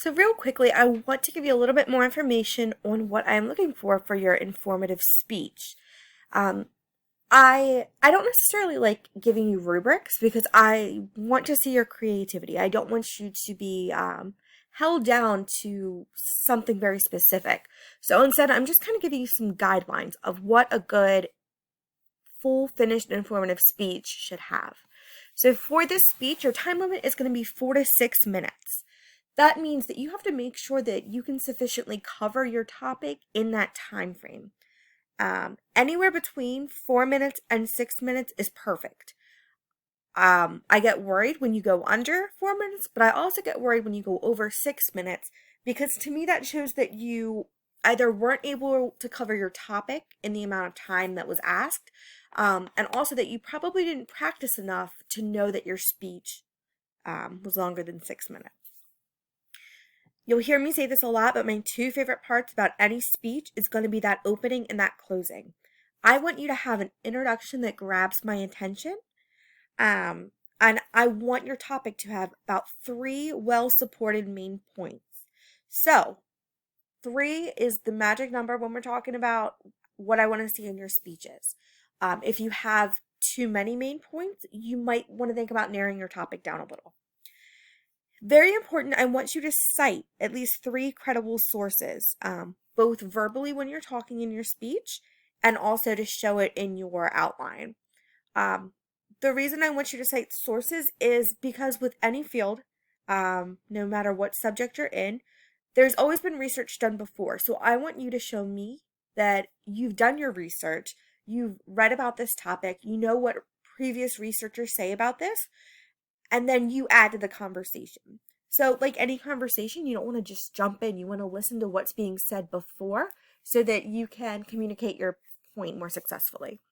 So real quickly, I want to give you a little bit more information on what I'm looking for your informative speech. Um, I don't necessarily like giving you rubrics because I want to see your creativity. I don't want you to be held down to something very specific. So instead, I'm just kind of giving you some guidelines of what a good, full, finished, informative speech should have. So for this speech, your time limit is going to be 4 to 6 minutes. That means that you have to make sure that you can sufficiently cover your topic in that time frame. Anywhere between 4 minutes and 6 minutes is perfect. I get worried when you go under 4 minutes, but I also get worried when you go over 6 minutes because to me that shows that you either weren't able to cover your topic in the amount of time that was asked, and also that you probably didn't practice enough to know that your speech was longer than 6 minutes. You'll hear me say this a lot, but my two favorite parts about any speech is going to be that opening and that closing. I want you to have an introduction that grabs my attention, and I want your topic to have about 3 well-supported main points. So, 3 is the magic number when we're talking about what I want to see in your speeches. If you have too many main points, you might want to think about narrowing your topic down a little. Very important, I want you to cite at least 3 credible sources, both verbally when you're talking in your speech and also to show it in your outline. The reason I want you to cite sources is because with any field, no matter what subject you're in, there's always been research done before. So I want you to show me that you've done your research, you've read about this topic, you know what previous researchers say about this, and then you add to the conversation. So like any conversation, you don't want to just jump in. You want to listen to what's being said before so that you can communicate your point more successfully.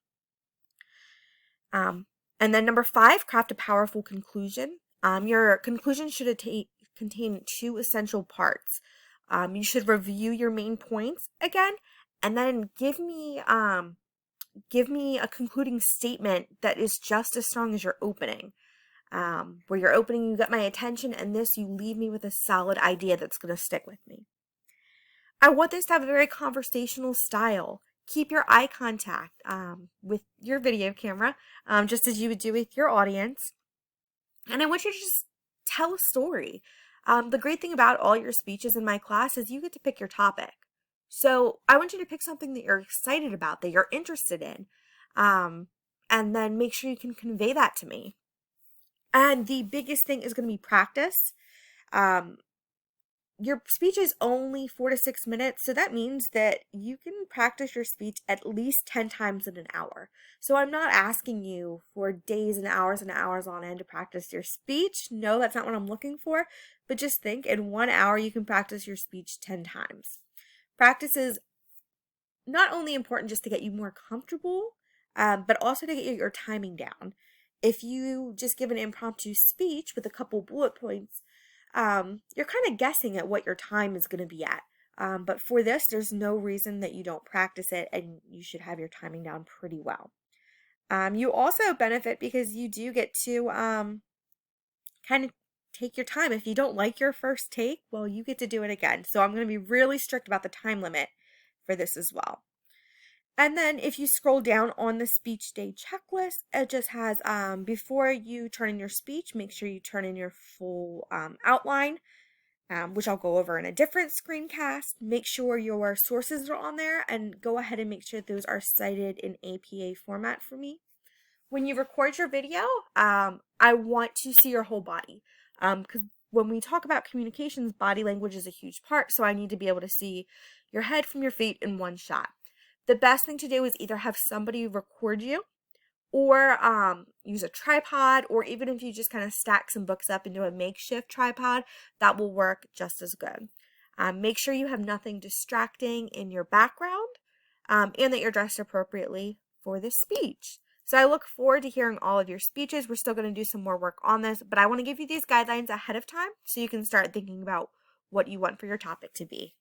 And then number 5, craft a powerful conclusion. Your conclusion should contain 2 essential parts. You should review your main points again, and then give me a concluding statement that is just as strong as your opening. Where you're opening, you get my attention, and this, you leave me with a solid idea that's going to stick with me. I want this to have a very conversational style. Keep your eye contact with your video camera, just as you would do with your audience. And I want you to just tell a story. The great thing about all your speeches in my class is you get to pick your topic. So I want you to pick something that you're excited about, that you're interested in, and then make sure you can convey that to me. And the biggest thing is going to be practice. Your speech is only 4 to 6 minutes, so that means that you can practice your speech at least 10 times in an hour. So I'm not asking you for days and hours on end to practice your speech. No, that's not what I'm looking for. But just think, in 1 hour, you can practice your speech 10 times. Practice is not only important just to get you more comfortable, but also to get your timing down. If you just give an impromptu speech with a couple bullet points, you're kind of guessing at what your time is going to be at. But for this, there's no reason that you don't practice it, and you should have your timing down pretty well. You also benefit because you do get to kind of take your time. If you don't like your first take, well, you get to do it again. So I'm going to be really strict about the time limit for this as well. And then if you scroll down on the speech day checklist, it just has, before you turn in your speech, make sure you turn in your full outline, which I'll go over in a different screencast. Make sure your sources are on there and go ahead and make sure those are cited in APA format for me. When you record your video, I want to see your whole body, because when we talk about communications, body language is a huge part, so I need to be able to see your head from your feet in one shot. The best thing to do is either have somebody record you or use a tripod, or even if you just kind of stack some books up into a makeshift tripod, that will work just as good. Make sure you have nothing distracting in your background, and that you're dressed appropriately for this speech. So I look forward to hearing all of your speeches. We're still going to do some more work on this, but I want to give you these guidelines ahead of time so you can start thinking about what you want for your topic to be.